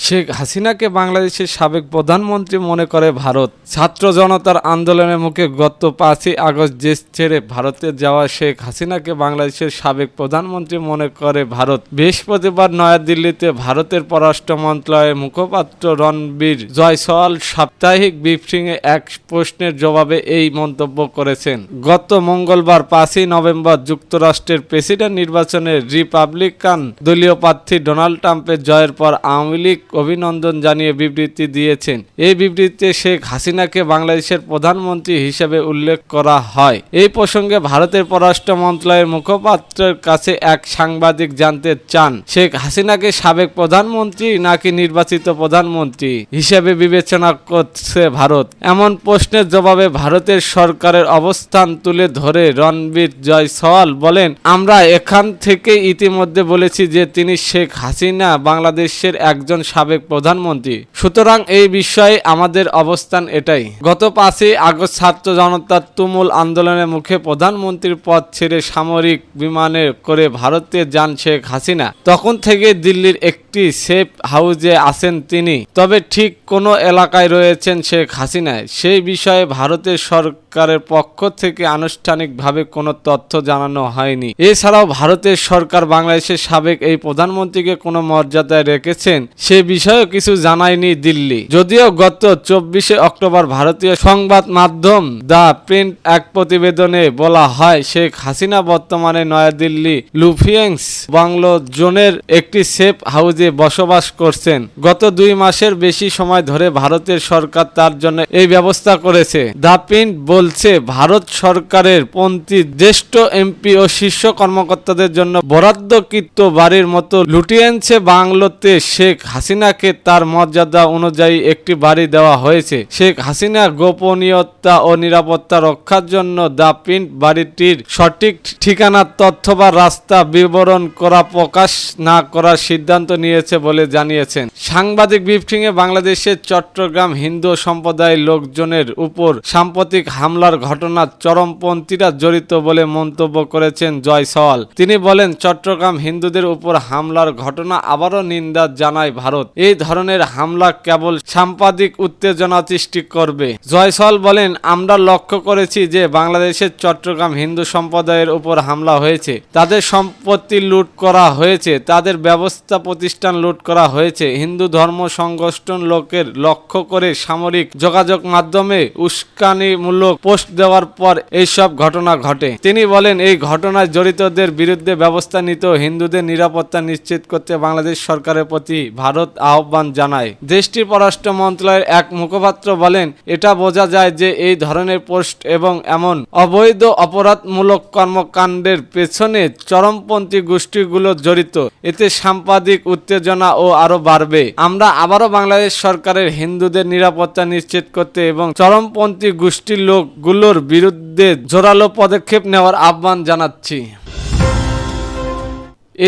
শেখ হাসিনাকে বাংলাদেশের সাবেক প্রধানমন্ত্রী মনে করে ভারত। ছাত্র জনতার আন্দোলনের মুখে গত 5ই আগস্ট দেশ ছেড়ে ভারতে যাওয়া শেখ হাসিনাকে বাংলাদেশের সাবেক প্রধানমন্ত্রী মনে করে ভারত। বৃহস্পতিবার নয়াদিল্লিতে ভারতের পররাষ্ট্র মন্ত্রণালয়ের মুখপাত্র রণবীর জয়সওয়াল সাপ্তাহিক ব্রিফিংয়ে এক প্রশ্নের জবাবে এই মন্তব্য করেছেন। গত মঙ্গলবার 5ই নভেম্বর যুক্তরাষ্ট্রের প্রেসিডেন্ট নির্বাচনে রিপাবলিকান দলীয় প্রার্থী ডোনাল্ড ট্রাম্পের জয়ের পর আওয়ামী লীগ অভিনন্দন জানিয়ে বিবৃতি দিয়েছেন। এই বিবৃতিতে শেখ হাসিনাকে বাংলাদেশের প্রধানমন্ত্রী হিসেবে উল্লেখ করা হয়। এই প্রসঙ্গে ভারতের পররাষ্ট্র মন্ত্রণালয়ের মুখপাত্রের কাছে এক সাংবাদিক জানতে চান, শেখ হাসিনাকে সাবেক প্রধানমন্ত্রী নাকি নির্বাচিত প্রধানমন্ত্রী হিসেবে বিবেচনা করছে ভারত। এমন প্রশ্নের জবাবে ভারতের সরকারের অবস্থান তুলে ধরে রণবীর জয়সওয়াল বলেন, আমরা এখান থেকে ইতিমধ্যে বলেছি যে তিনি শেখ হাসিনা বাংলাদেশের একজন সাবেক প্রধানমন্ত্রী, সুতরাং এই বিষয়ে আমাদের অবস্থান এটাই। গত 5ই আগস্ট ছাত্র জনতার তুমুল আন্দোলনের মুখে প্রধানমন্ত্রীর পদ ছেড়ে সামরিক বিমানে করে ভারতে যান শেখ হাসিনা। তখন থেকে দিল্লির একটি সেফ হাউসে আছেন তিনি। তবে ঠিক কোন এলাকায় রয়েছেন শেখ হাসিনা সেই বিষয়ে ভারতের সরকারের পক্ষ থেকে আনুষ্ঠানিকভাবে কোনো তথ্য জানানো হয়নি। এছাড়াও ভারতের সরকার বাংলাদেশের সাবেক এই প্রধানমন্ত্রীকে কোনো মর্যাদায় রেখেছেন সে বিষয়েও কিছু জানায়নি দিল্লি। যদিও গত 24শে অক্টোবর ভারতীয় সংবাদ মাধ্যম দ্য প্রিন্ট এক প্রতিবেদনে বলা হয়, শেখ হাসিনা বর্তমানে নয়াদিল্লি লুফিয়েন্স বাংলো জোনের একটি সেফ হাউসে বসবাস করছেন। গত 2 মাসের বেশি সময় ধরে ভারতের সরকার তার জন্য এই ব্যবস্থা করেছে। দ্য প্রিন্ট বলছে, ভারত সরকারের পন্থী জ্যেষ্ঠ এমপি ও শীর্ষ কর্মকর্তাদের জন্য বরাদ্দকৃত বাড়ির মতো লুটিয়েন্সে বাংলোতে শেখ হাসিনাকে তার মর্যাদা অনুযায়ী একটি বাড়ি দেওয়া হয়েছে। শেখ হাসিনা গোপনীয়তা ও নিরাপত্তা রক্ষার জন্য দ্য প্রিন্ট বাড়িটির সঠিক ঠিকানার তথ্য বা রাস্তা বিবরণ করা প্রকাশ না করার সিদ্ধান্ত নিয়েছে বলে জানিয়েছেন। সাংবাদিক ব্রিফিংয়ে বাংলাদেশের চট্টগ্রাম হিন্দু সম্প্রদায়ের লোকজনের উপর সাম্প্রতিক হামলার ঘটনা চরমপন্থীরা জড়িত বলে মন্তব্য করেছেন জয়সওয়াল। তিনি বলেন, চট্টগ্রাম হিন্দুদের উপর হামলার ঘটনা আবারও নিন্দা জানায় ভারত। এই ধরনের হামলা কেবল সাম্প্রদায়িক উত্তেজনা সৃষ্টি করবে। জয়সওয়াল বলেন, আমরা লক্ষ্য করেছি যে বাংলাদেশের চট্টগ্রাম হিন্দু সম্প্রদায়ের উপর হামলা হয়েছে, তাদের সম্পত্তি লুট করা হয়েছে, তাদের ব্যবস্থা প্রতিষ্ঠান লুট করা হয়েছে। হিন্দু ধর্ম সংগঠন লোকের লক্ষ্য করে সামরিক যোগাযোগ মাধ্যমে উস্কানিমূলক পোস্ট দেওয়ার পর এইসব ঘটনা ঘটে। তিনি বলেন, এই ঘটনায় জড়িতদের বিরুদ্ধে ব্যবস্থা নিতে হিন্দুদের নিরাপত্তা নিশ্চিত করতে বাংলাদেশ সরকারের প্রতি ভারত আহ্বান জানায়। দেশটির পররাষ্ট্র মন্ত্রণালয়ের এক মুখপাত্র বলেন, এটা বোঝা যায় যে এই ধরনের পোস্ট এবং এমন অবৈধ অপরাধমূলক কর্মকাণ্ডের পেছনে চরমপন্থী গোষ্ঠীগুলো জড়িত। এতে সাম্প্রদায়িক উত্তেজনা ও আরো বাড়বে। আমরা আবারও বাংলাদেশ সরকারের হিন্দুদের নিরাপত্তা নিশ্চিত করতে এবং চরমপন্থী গোষ্ঠীর লোকগুলোর বিরুদ্ধে জোরালো পদক্ষেপ নেওয়ার আহ্বান জানাচ্ছি।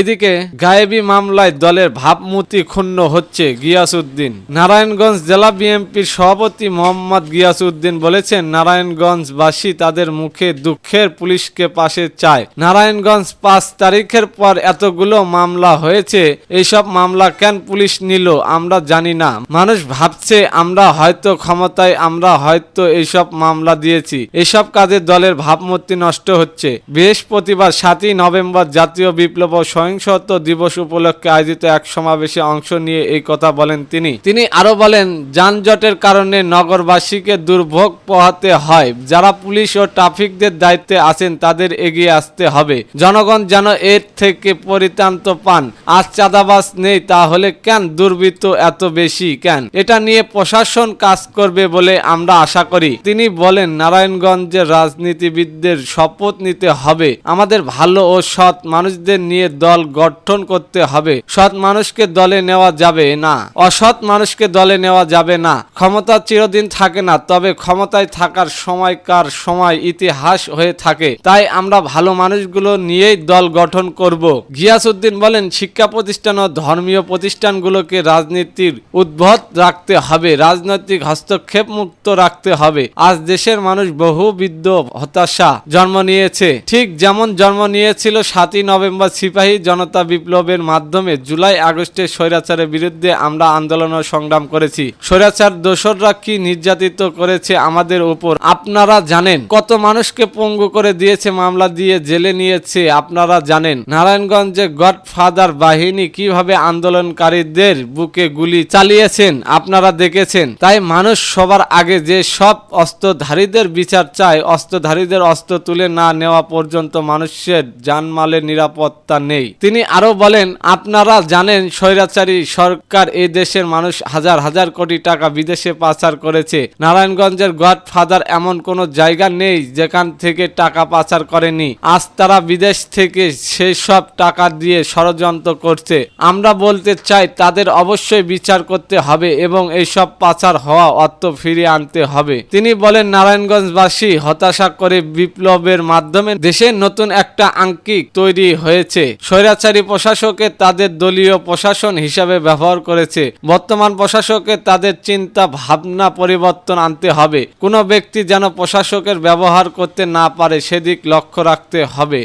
এদিকে গায়েবী মামলায় দলের ভাবমূর্তি ক্ষুণ্ণ হচ্ছে গিয়াসউদ্দিন। নারায়ণগঞ্জ জেলা বিএনপির সভাপতি মোহাম্মদ গিয়াসউদ্দিন বলেছেন, নারায়ণগঞ্জবাসী তাদের মুখে দুঃখের পুলিশকে পাশে চায়। নারায়ণগঞ্জ 5 তারিখের পর এতগুলো মামলা হয়েছে, এইসব মামলা কেন পুলিশ নিল আমরা জানি না। মানুষ ভাবছে আমরা হয়তো ক্ষমতায়, আমরা হয়তো এইসব মামলা দিয়েছি। এইসব কাজে দলের ভাবমূর্তি নষ্ট হচ্ছে। বৃহস্পতিবার 7ই নভেম্বর জাতীয় বিপ্লব সহিংসতা দিবস উপলক্ষে আয়োজিত এক সমাবেশে অংশ নিয়ে এই কথা বলেন তিনি আরো বলেন, যানজটের কারণে নগরবাসীকে দুর্ভোগ পোহাতে হয়। যারা পুলিশ ও ট্রাফিকদের দায়িত্বে আছেন তাদের এগিয়ে আসতে হবে। জনগণ যেন এর থেকে পরিত্রাণ পান। আজ চাঁদাবাজ নেই, তাহলে কেন দুর্বৃত্ত এত বেশি কেন? এটা নিয়ে প্রশাসন কাজ করবে বলে আমরা আশা করি। তিনি বলেন, নারায়ণগঞ্জের রাজনীতিবিদদের শপথ নিতে হবে। আমাদের ভালো ও সৎ মানুষদের নিয়ে দল গঠন করতে হবে। সৎ মানুষকে দলে নেওয়া যাবে না, অসৎ মানুষকে দলে নেওয়া যাবে না। ক্ষমতা চিরদিন থাকে না, তবে ক্ষমতায় থাকার সময়কার সময় ইতিহাস হয়ে থাকে। তাই আমরা ভালো মানুষগুলো নিয়েই দল গঠন করব। গিয়াসউদ্দিন বলেন, শিক্ষা প্রতিষ্ঠান ও ধর্মীয় প্রতিষ্ঠানগুলোকে রাজনীতির উদ্ভট রাখতে হবে, রাজনৈতিক হস্তক্ষেপ মুক্ত রাখতে হবে। আজ দেশের মানুষ বহুবিধ হতাশা জন্ম নিয়েছে, ঠিক যেমন জন্ম নিয়েছিল 7ই নভেম্বর সিপাহী সিপাহী জনতা বিপ্লবের মাধ্যমে জুলাই আগস্টে স্বৈরাচারের বিরুদ্ধে আমরা আন্দোলন ও সংগ্রাম করেছি। স্বৈরাচার দোসররা কি নির্যাতিত করেছে আমাদের উপর আপনারা জানেন। কত মানুষকে পঙ্গু করে দিয়েছে, মামলা দিয়ে জেলে নিয়েছে আপনারা জানেন। নারায়ণগঞ্জে গডফাদার বাহিনী কিভাবে আন্দোলনকারীদের বুকে গুলি চালিয়েছেন আপনারা দেখেছেন। তাই মানুষ সবার আগে যে সব অস্ত্রধারীদের বিচার চায়, অস্ত্রধারীদের অস্ত্র তুলে না নেওয়া পর্যন্ত মানুষের জানমালের নিরাপত্তা নেই। তিনি আরো বলেন, আপনারা জানেন স্বৈরাচারী সরকার এই দেশের মানুষ হাজার হাজার কোটি টাকা বিদেশে পাচার করেছে। নারায়ণগঞ্জের গডফাদার এমন কোনো জায়গা নেই যেখান থেকে টাকা পাচার করেনি। আজ তারা বিদেশ থেকে সেই সব টাকা দিয়ে ষড়যন্ত্র করছে। আমরা বলতে চাই তাদের অবশ্যই বিচার করতে হবে এবং এইসব পাচার হওয়া অর্থ ফিরিয়ে আনতে হবে। তিনি বলেন, নারায়ণগঞ্জবাসী হতাশা করে বিপ্লবের মাধ্যমে দেশে নতুন একটা আঙ্কিক তৈরি হয়েছে। স্বৈরাচারী প্রশাসকে তাদের দলীয় প্রশাসন হিসাবে ব্যবহার করেছে। বর্তমান প্রশাসকে তাদের চিন্তা ভাবনা পরিবর্তন আনতে হবে। কোনো ব্যক্তি যেন প্রশাসকের ব্যবহার করতে না পারে সেদিক লক্ষ্য রাখতে হবে।